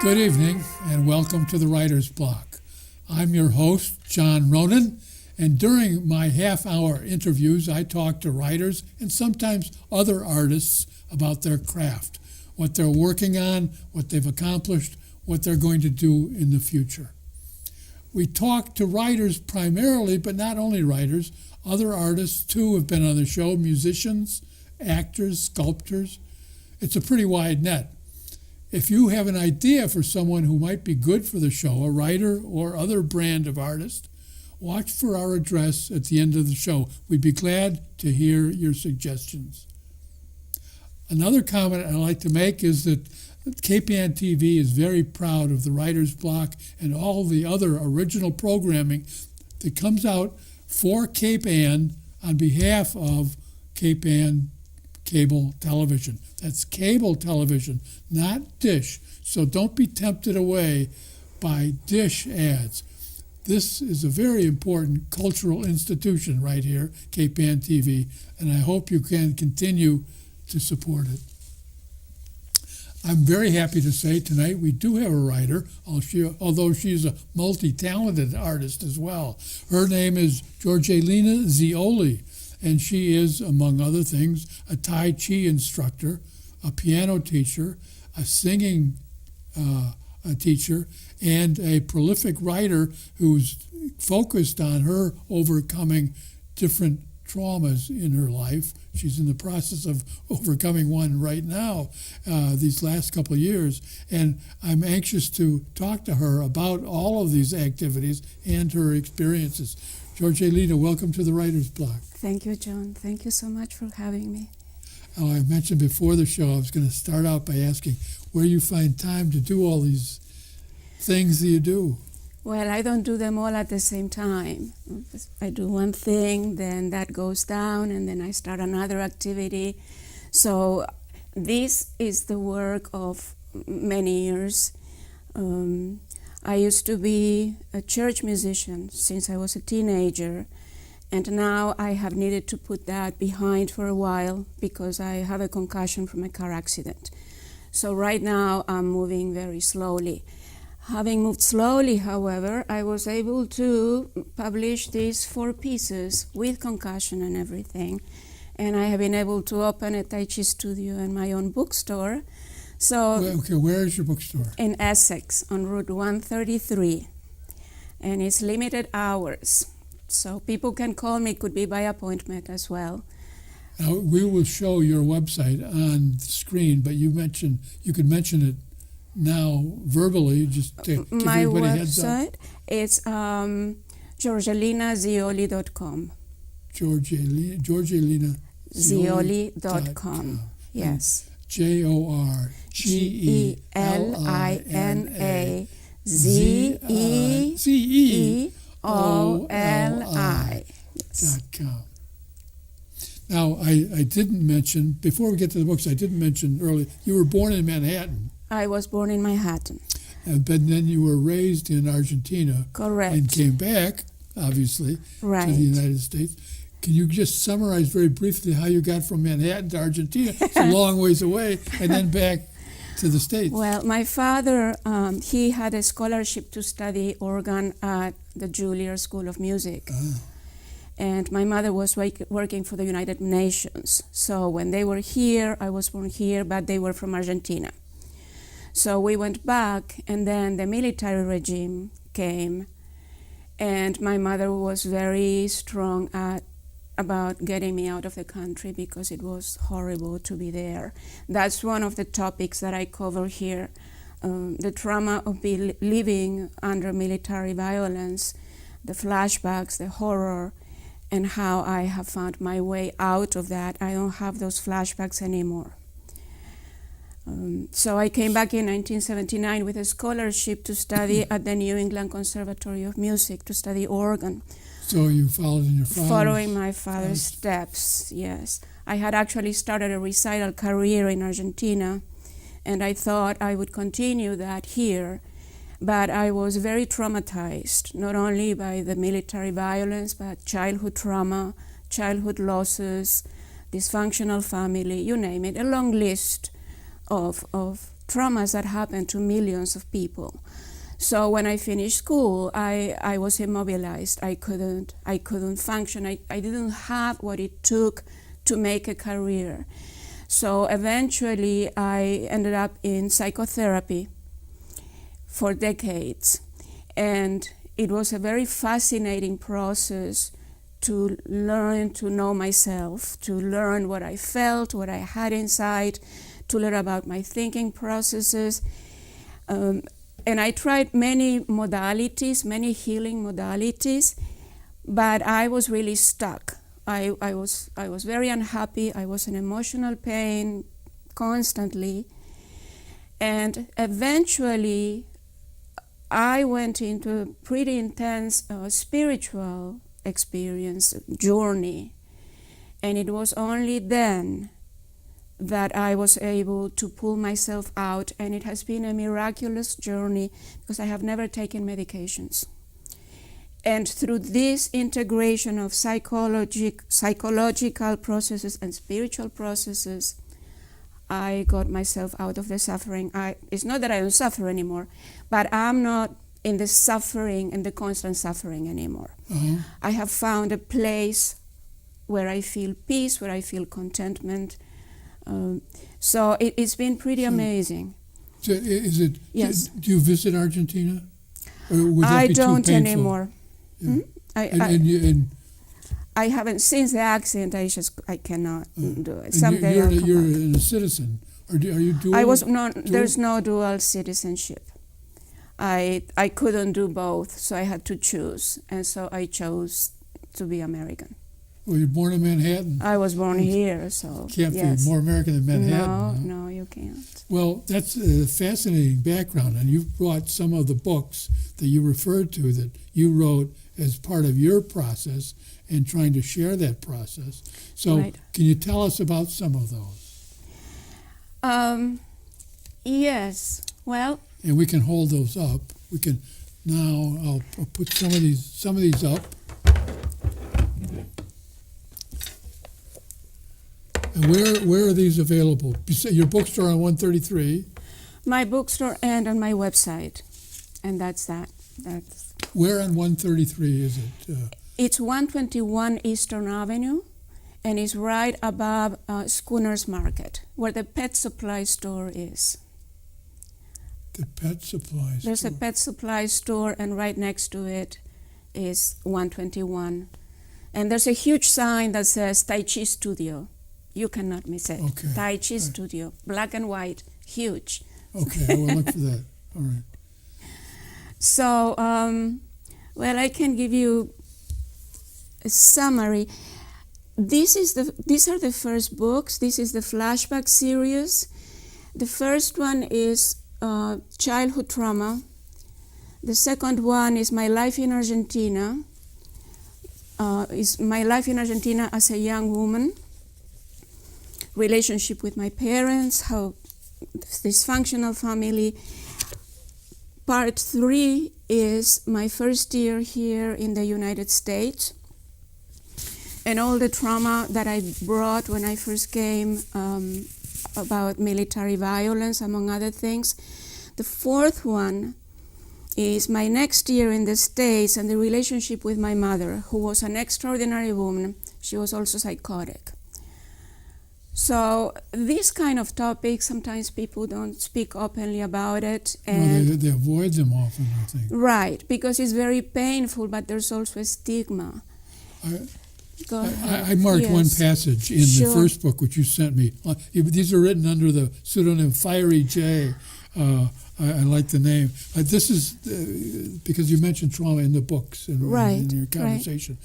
Good evening and welcome to the Writer's Block. I'm your host, John Ronan, and during my half-hour interviews, I talk to writers and sometimes other artists about their craft, what they're working on, what they've accomplished, what they're going to do in the future. We talk to writers primarily, but not only writers. Other artists, too, have been on the show, musicians, actors, sculptors. It's a pretty wide net. If you have an idea for someone who might be good for the show, a writer or other brand of artist, watch for our address at the end of the show. We'd be glad to hear your suggestions. Another comment I'd like to make is that KPN TV is very proud of the Writer's Block and all the other original programming that comes out for Cape Ann on behalf of Cape Ann Cable Television. That's cable television, not dish. So don't be tempted away by dish ads. This is a very important cultural institution right here, Cape Ann TV, and I hope you can continue to support it. I'm very happy to say tonight we do have a writer, although she's a multi-talented artist as well. Her name is Jeorgelina Jeorgelina, and she is, among other things, a Tai Chi instructor, a piano teacher, a singing teacher, and a prolific writer who's focused on her overcoming different traumas in her life. She's in the process of overcoming one right now, these last couple of years, and I'm anxious to talk to her about all of these activities and her experiences. Jeorgelina, welcome to the Writer's Block. Thank you, John. Thank you so much for having me. I mentioned before the show I was going to start out by asking where you find time to do all these things that you do. Well, I don't do them all at the same time. I do one thing, then that goes down, and then I start another activity. So this is the work of many years. I used to be a church musician since I was a teenager, and now I have needed to put that behind for a while because I have a concussion from a car accident. So right now I'm moving very slowly. Having moved slowly, however, I was able to publish these 4 pieces with concussion and everything, and I have been able to open a Tai Chi studio and my own bookstore. So, okay, where is your bookstore? In Essex, on Route 133, and it's limited hours. So people can call me, could be by appointment as well. Now, we will show your website on the screen, but you could mention it now verbally, just to give everybody a heads up. My website is Jeorgelinajeorgelina.com. Jeorgelinajeorgelina.com. Yes. JeorgelinaJeorgelina.com. Now, I didn't mention, before we get to the books, I didn't mention earlier, you were born in Manhattan. I was born in Manhattan. But then you were raised in Argentina. Correct. And came back, obviously, right, to the United States. Can you just summarize very briefly how you got from Manhattan to Argentina? It's a long ways away, and then back to the States. Well, my father, he had a scholarship to study organ at the Juilliard School of Music. And my mother was working for the United Nations. So when they were here, I was born here, but they were from Argentina. So we went back, and then the military regime came, and my mother was very strong about getting me out of the country because it was horrible to be there. That's one of the topics that I cover here, the trauma of living under military violence, the flashbacks, the horror, and how I have found my way out of that. I don't have those flashbacks anymore. So I came back in 1979 with a scholarship to study at the New England Conservatory of Music, to study organ. So you followed in your father's... Following my father's steps, yes. I had actually started a recital career in Argentina, and I thought I would continue that here, but I was very traumatized, not only by the military violence, but childhood trauma, childhood losses, dysfunctional family, you name it, a long list of traumas that happen to millions of people. So when I finished school, I was immobilized. I couldn't function. I didn't have what it took to make a career. So eventually I ended up in psychotherapy for decades. And it was a very fascinating process to learn to know myself, to learn what I felt, what I had inside, to learn about my thinking processes. And I tried many modalities, many healing modalities, but I was really stuck. I was very unhappy. I was in emotional pain constantly. And eventually, I went into a pretty intense spiritual experience, journey. And it was only then that I was able to pull myself out, and it has been a miraculous journey because I have never taken medications. And through this integration of psychological processes and spiritual processes, I got myself out of the suffering. It's not that I don't suffer anymore, but I'm not in the suffering and the constant suffering anymore. Uh-huh. I have found a place where I feel peace, where I feel contentment. So it's been pretty amazing. So is it? Yes. Do you visit Argentina? Or would that I be don't too painful? anymore. Yeah. Hmm? I haven't, since the accident. I cannot do it. Someday I'll come you're back. a citizen. Are you dual? I was not. There's no dual citizenship. I couldn't do both, so I had to choose, and so I chose to be American. Were you born in Manhattan? I was born here, so Can't yes. be more American than Manhattan. No, you can't. Well, that's a fascinating background, and you've brought some of the books that you referred to that you wrote as part of your process and trying to share that process. So Right. Can you tell us about some of those? Yes. Well, And we can hold those up. We can now. I'll put some of these up. And where are these available? Your bookstore on 133. my bookstore and on my website, and that's that. That's. Where on 133 is it? It's 121 Eastern Avenue, and it's right above Schooner's Market, where the pet supply store is. The pet supply store. There's a pet supply store, and right next to it is 121. And there's a huge sign that says Tai Chi Studio. You cannot miss it. Okay. Tai Chi Studio, black and white, huge. Okay, I will look for that. All right. So, well, I can give you a summary. These are the first books. This is the flashback series. The first one is childhood trauma. The second one is my life in Argentina. Is my life in Argentina as a young woman. Relationship with my parents, how dysfunctional family. Part 3 is my first year here in the United States and all the trauma that I brought when I first came about military violence, among other things. The fourth one is my next year in the States and the relationship with my mother, who was an extraordinary woman. She was also psychotic. So these kind of topics, sometimes people don't speak openly about it. And Well, they avoid them often, I think. right, because it's very painful, but there's also a stigma. Go ahead. I marked one Yes. passage in Sure. the first book, which you sent me. These are written under the pseudonym Fiery J. I like the name. This is because you mentioned trauma in the books and Right, in your conversation.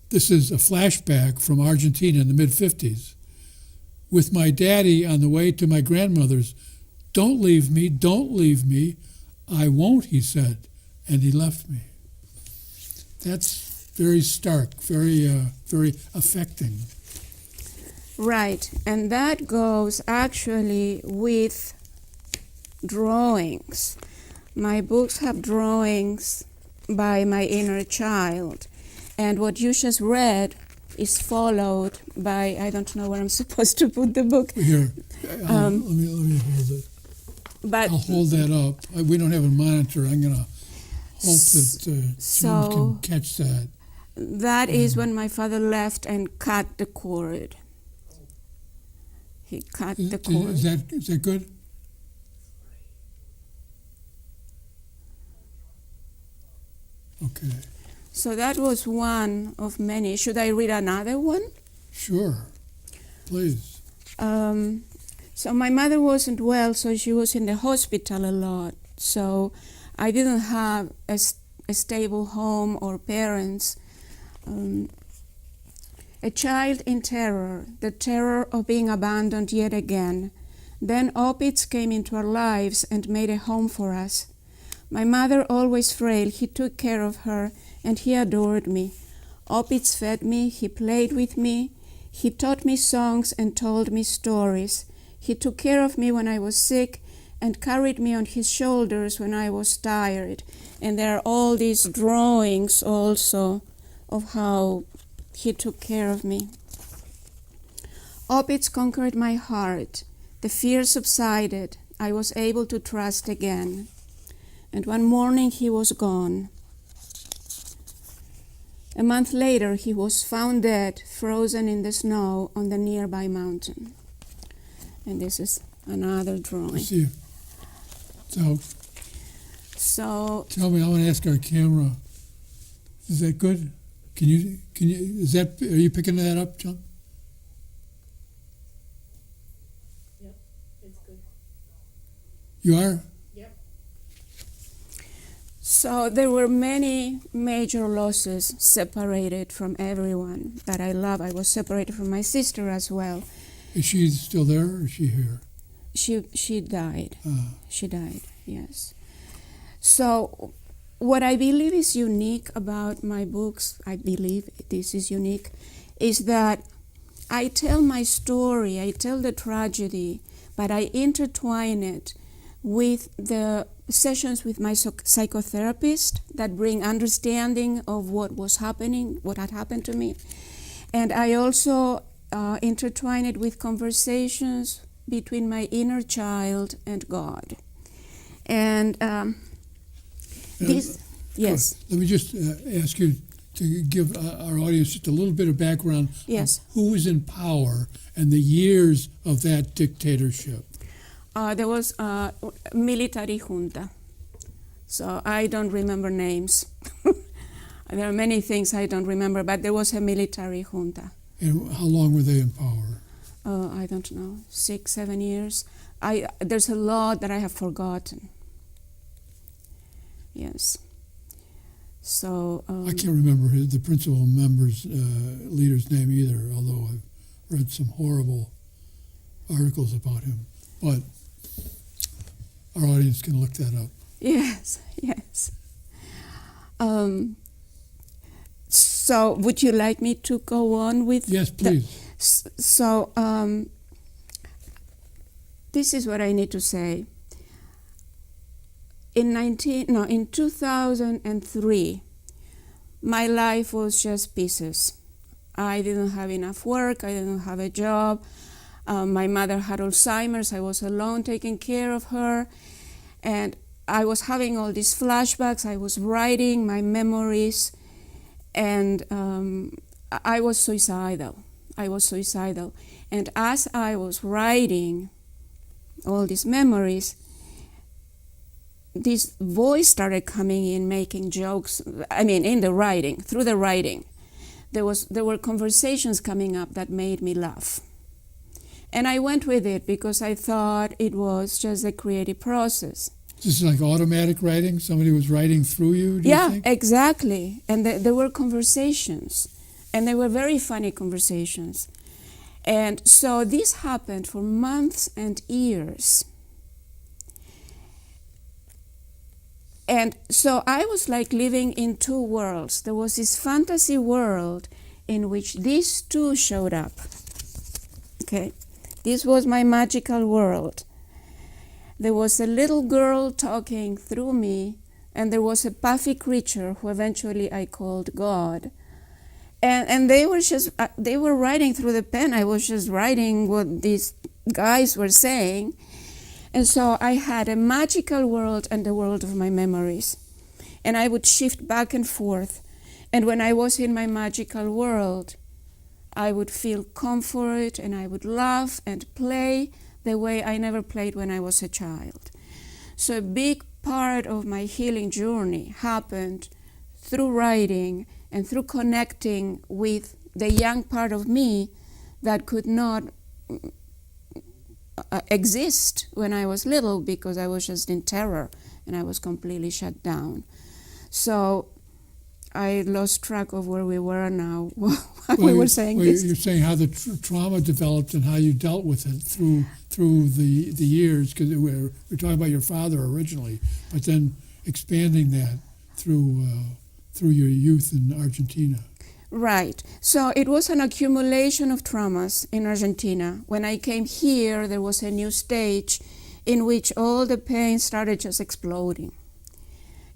This is a flashback from Argentina in the mid-'50s. With my daddy on the way to my grandmother's, "Don't leave me, don't leave me." "I won't," he said, and he left me. That's very stark, very affecting. Right, and that goes actually with drawings. My books have drawings by my inner child. And what you just read is followed by, I don't know where I'm supposed to put the book. Here, let me hold it. But I'll hold that up. We don't have a monitor. I'm going to hope that Jim so can catch that. that is when my father left and cut the cord. He cut the cord. Is that good? Okay. So that was one of many. Should I read another one? Sure. Please. So my mother wasn't well, so she was in the hospital a lot. So I didn't have a stable home or parents. A child in terror, the terror of being abandoned yet again. Then Opitz came into our lives and made a home for us. My mother, always frail, he took care of her, and he adored me. Opitz fed me, he played with me, he taught me songs and told me stories. He took care of me when I was sick and carried me on his shoulders when I was tired. And there are all these drawings also of how he took care of me. Opitz conquered my heart. The fear subsided. I was able to trust again. And one morning he was gone. A month later, he was found dead, frozen in the snow on the nearby mountain. And this is another drawing. See. So Tell me, I want to ask our camera. Is that good? Are you picking that up, John? Yep, it's good. You are? Yep. So there were many major losses, separated from everyone that I love. I was separated from my sister as well. Is she still there or is she here? She died. She died, yes. So what I believe is unique about my books, I believe this is unique, is that I tell my story, I tell the tragedy, but I intertwine it with the sessions with my psychotherapist that bring understanding of what was happening, what had happened to me. And I also intertwine it with conversations between my inner child and God. And yes. Let me just ask you to give our audience just a little bit of background. Yes. Who was in power and the years of that dictatorship? There was a military junta, so I don't remember names. There are many things I don't remember, but there was a military junta. And how long were they in power? I don't know, 6, 7 years. There's a lot that I have forgotten. Yes. So I can't remember the principal leader's name either, although I've read some horrible articles about him. But our audience can look that up. Yes, yes. So would you like me to go on with? Yes, please. So this is what I need to say. In 2003, my life was just pieces. I didn't have enough work. I didn't have a job. My mother had Alzheimer's. I was alone taking care of her. And I was having all these flashbacks. I was writing my memories. And I was suicidal. And as I was writing all these memories, this voice started coming in, making jokes. I mean, in the writing, through the writing. There were conversations coming up that made me laugh. And I went with it because I thought it was just a creative process. This is like automatic writing? Somebody was writing through you, do you think? Yeah, exactly. And there were conversations. And they were very funny conversations. And so this happened for months and years. And so I was like living in two worlds. There was this fantasy world in which these two showed up. Okay, this was my magical world. There was a little girl talking through me, and there was a puffy creature who eventually I called God. And they were just they were writing through the pen. I was just writing what these guys were saying. And so I had a magical world and the world of my memories. And I would shift back and forth. And when I was in my magical world, I would feel comfort and I would laugh and play the way I never played when I was a child. So a big part of my healing journey happened through writing and through connecting with the young part of me that could not exist when I was little because I was just in terror and I was completely shut down. So I lost track of where we were now while we were saying this. You're saying how the trauma developed and how you dealt with it through the years, because we're talking about your father originally, but then expanding that through your youth in Argentina. Right. So it was an accumulation of traumas in Argentina. When I came here, there was a new stage in which all the pain started just exploding.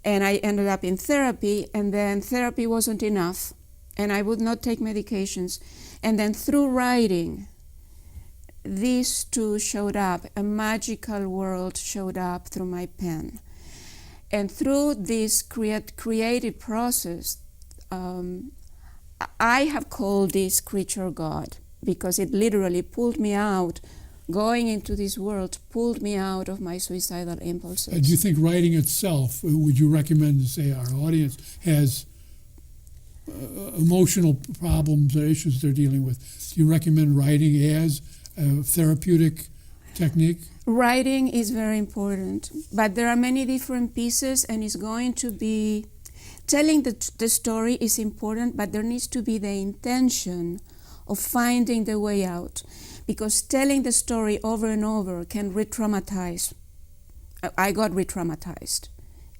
And I ended up in therapy, and then therapy wasn't enough, and I would not take medications. And then through writing, these two showed up. A magical world showed up through my pen. And through this creative process, I have called this creature God, because it literally pulled me out. Going into this world pulled me out of my suicidal impulses. Do you think writing itself, would you recommend to say our audience has emotional problems or issues they're dealing with? Do you recommend writing as a therapeutic technique? Writing is very important, but there are many different pieces, and it's going to be telling the story is important, but there needs to be the intention of finding the way out, because telling the story over and over can re-traumatize. I got re-traumatized,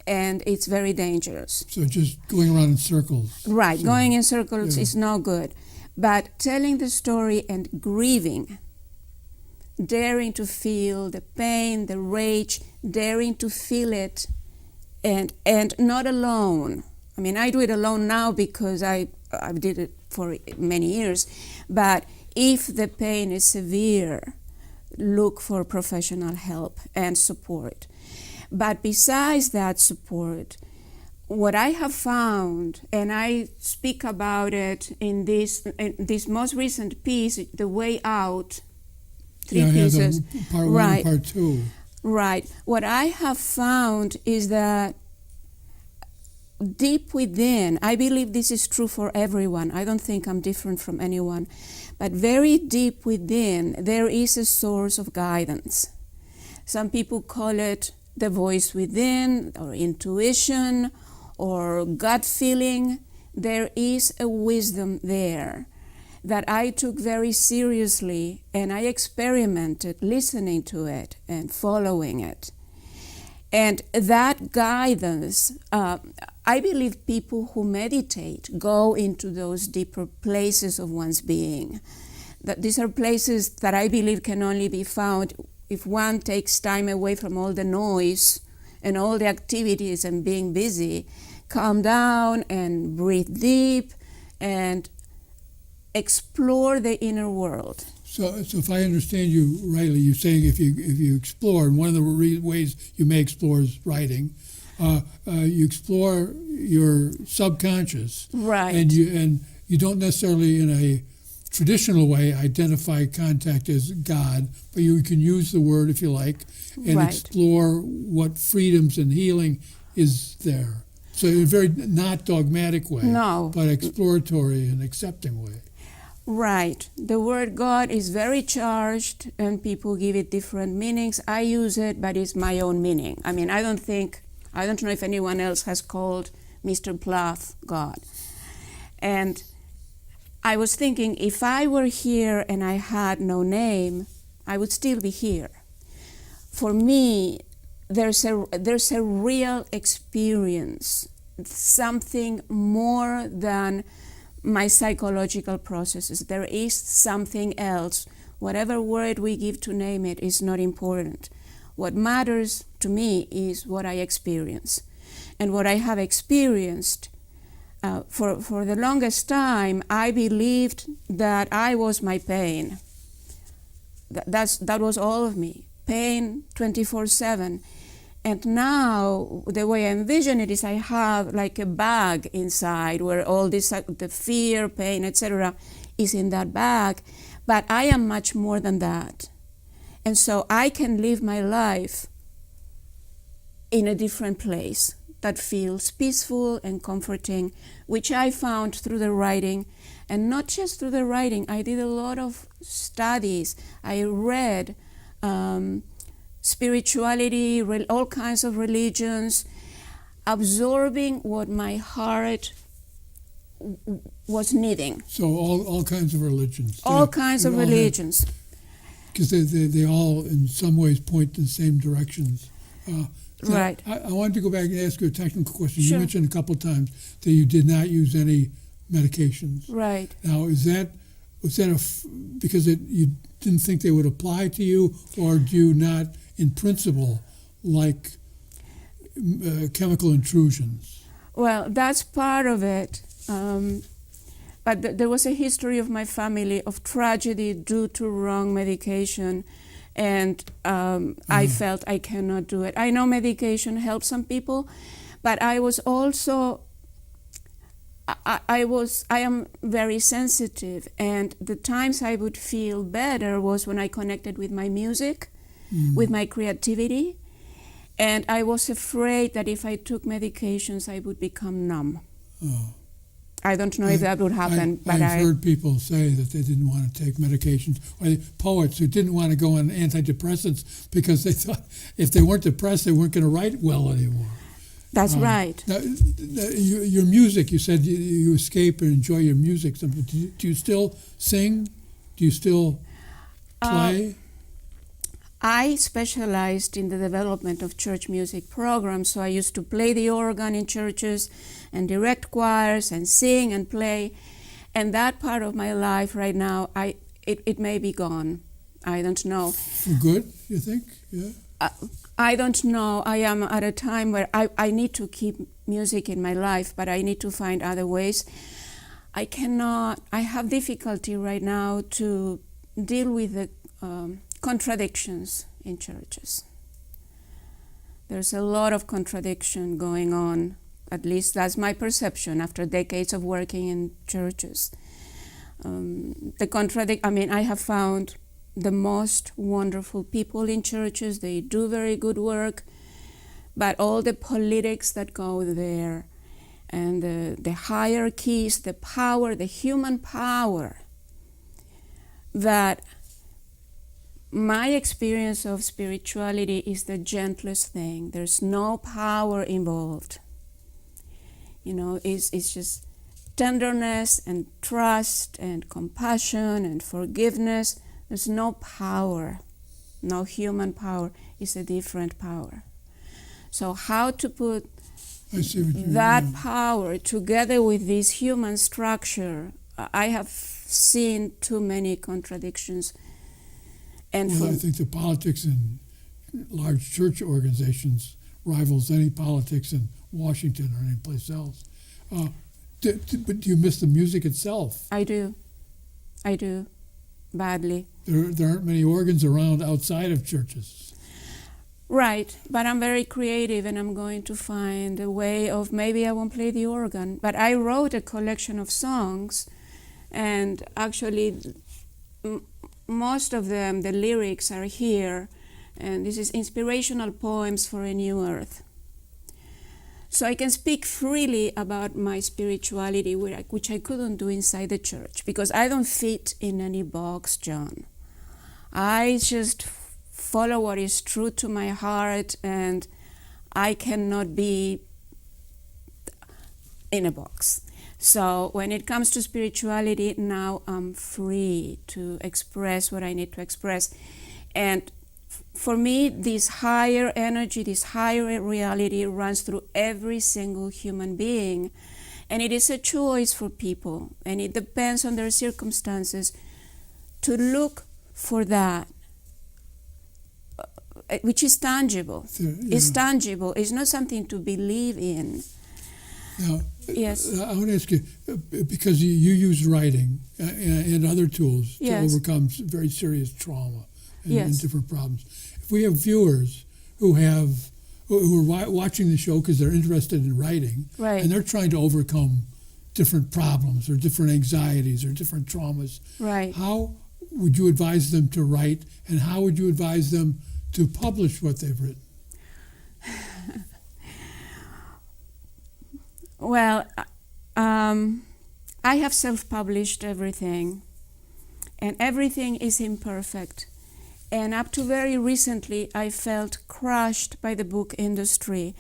and it's very dangerous. So just going around in circles. Right, So, going in circles yeah. is no good. But telling the story and grieving, daring to feel the pain, the rage, daring to feel it, and not alone. I mean, I do it alone now because I did it for many years. But if the pain is severe, look for professional help and support. But besides that support, what I have found, and I speak about it in this most recent piece, The Way Out, three pieces. Part one Right. and part two. Right. What I have found is that deep within, I believe this is true for everyone. I don't think I'm different from anyone. But very deep within, there is a source of guidance. Some people call it the voice within, or intuition, or gut feeling. There is a wisdom there that I took very seriously, and I experimented listening to it and following it. And that guidance, I believe people who meditate go into those deeper places of one's being. That these are places that I believe can only be found if one takes time away from all the noise and all the activities and being busy, calm down and breathe deep and explore the inner world. So if I understand you rightly, you're saying if you explore, and one of the ways you may explore is writing. You explore your subconscious, Right. And you don't necessarily, in a traditional way, identify contact as God, but you can use the word if you like, and Right. explore what freedoms and healing is there. So in a very not dogmatic way, No. but exploratory and accepting way. Right. The word God is very charged, and people give it different meanings. I use it, but it's my own meaning. I mean, I don't know if anyone else has called Mr. Plath God. And I was thinking, if I were here and I had no name, I would still be here. For me, there's a real experience, something more than my psychological processes. There is something else. Whatever word we give to name it is not important. What matters to me is what I experience. And what I have experienced, for the longest time, I believed that I was my pain. That was all of me, pain 24/7. And now, the way I envision it is I have like a bag inside where all this, the fear, pain, etc., is in that bag. But I am much more than that. And so I can live my life in a different place that feels peaceful and comforting, which I found through the writing. And not just through the writing, I did a lot of studies. I read spirituality, all kinds of religions, absorbing what my heart was needing. So all kinds of religions. All kinds of religions. Because they all, in some ways, point in the same directions. Right. I wanted to go back and ask you a technical question. Sure. You mentioned a couple of times that you did not use any medications. Right. Now, was that because you didn't think they would apply to you, or do you not, in principle, like chemical intrusions? Well, that's part of it. But there was a history of my family of tragedy due to wrong medication, and I felt I cannot do it. I know medication helps some people, but I was also, I am very sensitive, and the times I would feel better was when I connected with my music, with my creativity, and I was afraid that if I took medications, I would become numb. Oh. I don't know if that would happen, but I've heard people say that they didn't want to take medications, or poets who didn't want to go on antidepressants because they thought if they weren't depressed, they weren't going to write well anymore. That's right. Now, your music, you said you escape and enjoy your music. Do you still sing? Do you still play? I specialized in the development of church music programs, so I used to play the organ in churches and direct choirs and sing and play. And that part of my life right now, it may be gone. I don't know. For good, you think? Yeah. I don't know. I am at a time where I need to keep music in my life, but I need to find other ways. I have difficulty right now to deal with the contradictions in churches. There's a lot of contradiction going on. At least that's my perception after decades of working in churches. I have found the most wonderful people in churches. They do very good work, but all the politics that go there and the hierarchies, the power, the human power, that my experience of spirituality is the gentlest thing. There's no power involved. You know, it's just tenderness and trust and compassion and forgiveness. There's no power, no human power. It's a different power. So how to put that power together with this human structure, I have seen too many contradictions. And I think the politics in large church organizations rivals any politics in Washington or any place else. But do you miss the music itself? I do, badly. There aren't many organs around outside of churches. Right, but I'm very creative and I'm going to find a way of, maybe I won't play the organ, but I wrote a collection of songs, and actually most of them, the lyrics are here, and this is inspirational poems for a new earth. So I can speak freely about my spirituality, which I couldn't do inside the church, because I don't fit in any box, John. I just follow what is true to my heart, and I cannot be in a box. So when it comes to spirituality, now I'm free to express what I need to express. And for me, this higher energy, this higher reality runs through every single human being. And it is a choice for people, and it depends on their circumstances to look for that, which is tangible. Yeah. It's tangible. It's not something to believe in. Now, Yes. I want to ask you, because you use writing and other tools to Yes. overcome very serious trauma and Yes. different problems. If we have viewers who are watching the show because they're interested in writing, Right. and they're trying to overcome different problems or different anxieties or different traumas, Right. how would you advise them to write, and how would you advise them to publish what they've written? Well, I have self-published everything, and everything is imperfect. And up to very recently, I felt crushed by the book industry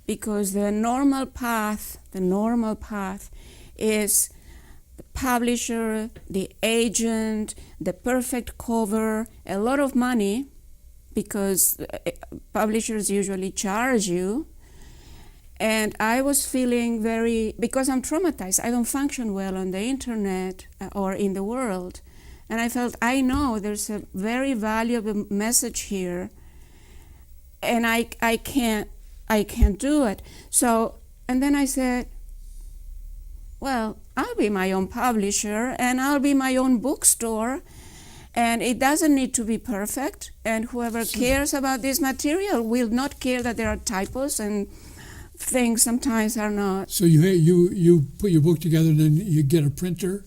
because the normal path is the publisher, the agent, the perfect cover, a lot of money, because publishers usually charge you. And I was feeling because I'm traumatized, I don't function well on the internet or in the world. And I felt, I know there's a very valuable message here, and I can't do it. So, and then I said, well, I'll be my own publisher, and I'll be my own bookstore, and it doesn't need to be perfect, and whoever cares about this material will not care that there are typos and things sometimes are not. So you put your book together, and then you get a printer?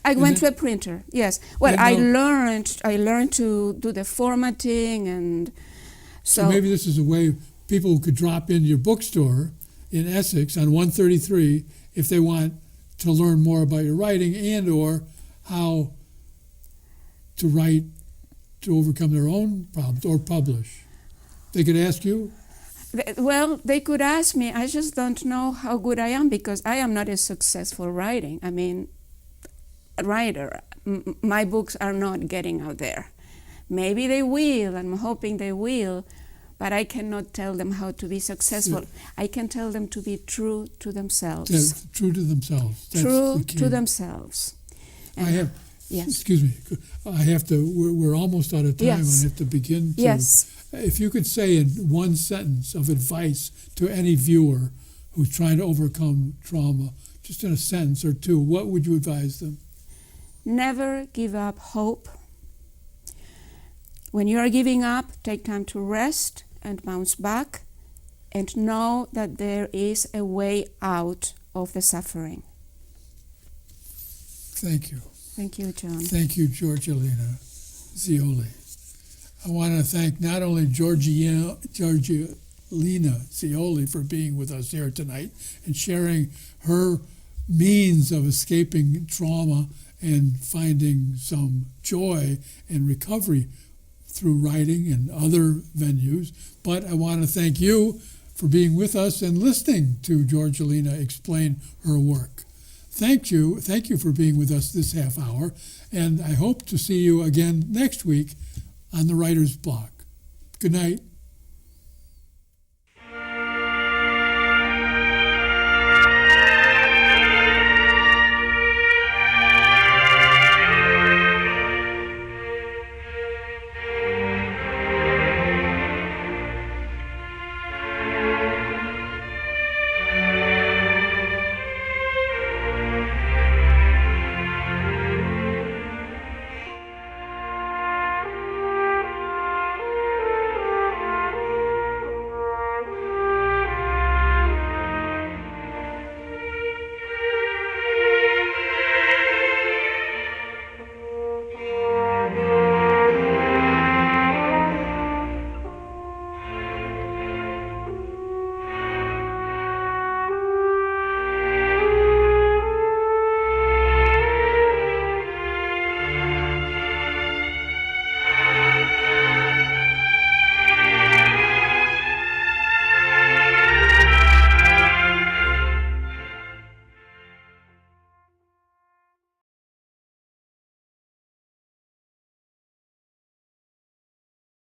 I went to a printer, yes. Well, And I now- learned to do the formatting, and So maybe this is a way people could drop into your bookstore in Essex on 133 if they want to learn more about your writing and or how to write to overcome their own problems or publish. They could ask you? Well, they could ask me. I just don't know how good I am because I am not a successful writer. My books are not getting out there. Maybe they will, I'm hoping they will, but I cannot tell them how to be successful. I can tell them to be true to themselves. True to themselves. That's True the key. to themselves. Yes. Excuse me. I have to, we're almost out of time. Yes. I have to begin to. Yes. If you could say in one sentence of advice to any viewer who's trying to overcome trauma, just in a sentence or two, what would you advise them? Never give up hope. When you are giving up, take time to rest and bounce back and know that there is a way out of the suffering. Thank you. Thank you, John. Thank you, Jeorgelina Jeorgelina. I want to thank not only Jeorgelina Jeorgelina for being with us here tonight and sharing her means of escaping trauma and finding some joy and recovery through writing and other venues, but I want to thank you for being with us and listening to Jeorgelina explain her work. Thank you for being with us this half hour, and I hope to see you again next week on the Writer's Block. Good night.